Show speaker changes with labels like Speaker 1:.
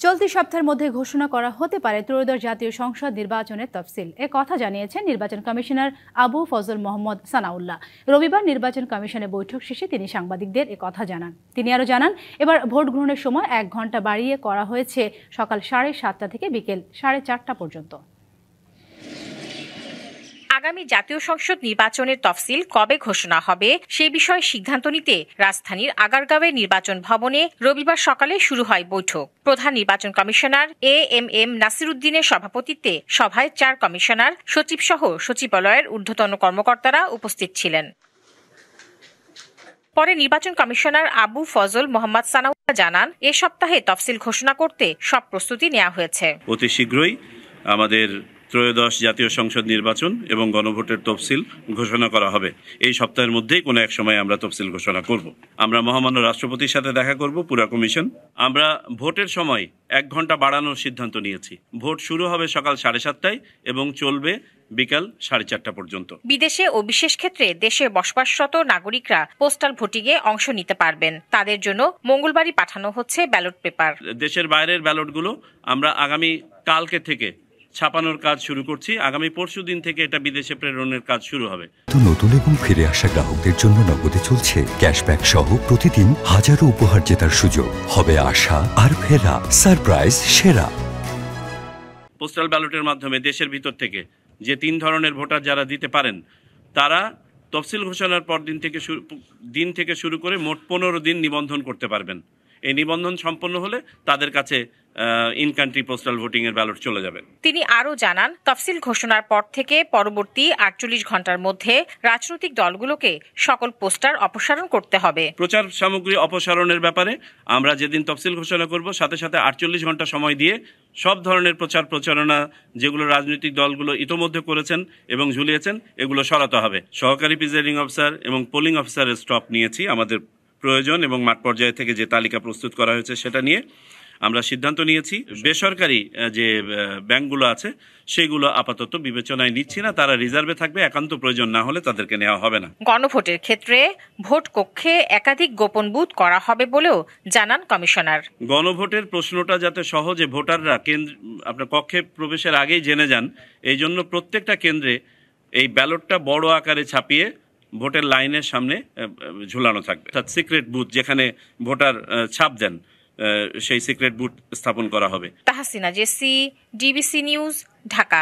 Speaker 1: চলতি সপ্তাহের মধ্যে ঘোষণা করা হতে পারে ত্রয়োদশ জাতীয় সংসদ নির্বাচনের তফসিল। এ কথা জানিয়েছেন নির্বাচন কমিশনার আবু ফজল মোহাম্মদ সানাউল্লাহ। রবিবার নির্বাচন কমিশনের বৈঠক শেষে তিনি সাংবাদিকদের এ কথা জানান। তিনি আরও জানান, এবার ভোট গ্রহণের সময় 1 ঘন্টা বাড়িয়ে করা হয়েছে সকাল 7:30 থেকে বিকেল 4:30 পর্যন্ত।
Speaker 2: আগামী জাতীয় সংসদ নির্বাচনের তফসিল কবে ঘোষণা হবে সে বিষয়ে সিদ্ধান্ত নিতে রাজধানীর আগারগাঁওয়ের নির্বাচন ভবনে রবিবার সকালে শুরু হয় বৈঠক। প্রধান নির্বাচন কমিশনার এএমএম নাসির উদ্দিনের সভাপতিত্বে সভায় 4 কমিশনার, সচিব সহ সচিবালয়ের ঊর্ধ্বতন কর্মকর্তারা উপস্থিত ছিলেন। পরে নির্বাচন কমিশনার আবু ফজল মোহাম্মদ সানাউল্লাহ জানান, এ সপ্তাহে তফসিল ঘোষণা করতে সব প্রস্তুতি নেওয়া হয়েছে।
Speaker 3: অতি শীঘ্রই আমাদের ত্রয়োদশ জাতীয় সংসদ নির্বাচন এবং গণভোটের তফসিল ঘোষণা করা হবে। এই সপ্তাহের মধ্যেই কোনো এক সময় আমরা তফসিল ঘোষণা করব। আমরা মহামান্য রাষ্ট্রপতির সাথে দেখা করব, পুরা কমিশন। আমরা ভোটের সময় 1 ঘন্টা বাড়ানোর সিদ্ধান্ত নিয়েছি। ভোট শুরু হবে সকাল 7:30টায় এবং চলবে বিকাল 4:30 পর্যন্ত।
Speaker 2: বিদেশে ও বিশেষ ক্ষেত্রে দেশে বসবাসরত নাগরিকরা পোস্টাল ভোটিংয়ে অংশ নিতে পারবেন। তাদের জন্য মঙ্গলবারই পাঠানো হচ্ছে ব্যালট পেপার।
Speaker 3: দেশের বাইরের ব্যালটগুলো আমরা আগামী কালকে থেকে ছাপানোর কাজ শুরু করছি। আগামী পরশুদিন থেকে এটা বিদেশে প্রেরণের কাজ শুরু হবে।
Speaker 4: নতুন এবং ফিরে আসা গ্রাহকদের জন্য নগদে চলছে ক্যাশব্যাক সহ প্রতিদিন হাজারো উপহার জেতার সুযোগ। হবে আশা আর ফেরা, সারপ্রাইজ সেরা।
Speaker 3: পোস্টাল ব্যালটের মাধ্যমে দেশের ভিতর থেকে যে 3 ধরনের ভোটার যারা দিতে পারেন, তারা তফসিল ঘোষণার পর দিন থেকে শুরু করে মোট 15 দিন নিবন্ধন করতে পারবেন। এই নিবন্ধন সম্পন্ন হলে তাদের কাছে ইন কান্ট্রি পোস্টাল ভোটিং এর ব্যালট চলে যাবে।
Speaker 2: তিনি আরও জানান, তফসিল ঘোষণার পর থেকে পরবর্তী 48 ঘন্টার মধ্যে রাজনৈতিক দলগুলোকে সকল পোস্টার অপসারণ করতে হবে।
Speaker 3: প্রচার সামগ্রী অপসারণের ব্যাপারে আমরা যেদিন তফসিল ঘোষণা করব, সাথে সাথে 48 ঘন্টা সময় দিয়ে সব ধরনের প্রচারণা যেগুলো রাজনৈতিক দলগুলো ইতোমধ্যে করেছেন এবং ঝুলিয়েছেন, এগুলো সরাতে হবে। সহকারী প্রিজাইডিং অফিসার এবং পোলিং অফিসারের স্টপ নিয়েছি। আমাদের প্রয়োজন এবং মাঠ পর্যায়ে থেকে যে তালিকা প্রস্তুত করা হয়েছে সেটা নিয়ে আমরা সিদ্ধান্ত নিয়েছি। বেসরকারি যে ব্যাংকগুলো আছে সেগুলো আপাতত বিবেচনায় নিচ্ছি না, তারা রিজার্ভে থাকবে। একান্ত প্রয়োজন না হলে তাদেরকে নেওয়া হবে না।
Speaker 2: গণভোটের ক্ষেত্রে ভোট কক্ষে একাধিক গোপন বুথ করা হবে বলেও জানান কমিশনার।
Speaker 3: গণভোটের প্রশ্নটা যাতে সহজে ভোটাররা আপনার কক্ষে প্রবেশের আগেই জেনে যান, এই জন্য প্রত্যেকটা কেন্দ্রে এই ব্যালটটা বড় আকারে ছাপিয়ে ভোটের লাইনের সামনে ঝুলানো থাকবে। অর্থাৎ সিক্রেট বুথ, যেখানে ভোটার ছাপ দেন, সেই সিক্রেট বুথ স্থাপন করা হবে।
Speaker 2: তাহসিনা জেসি, ডিবিসি নিউজ, ঢাকা।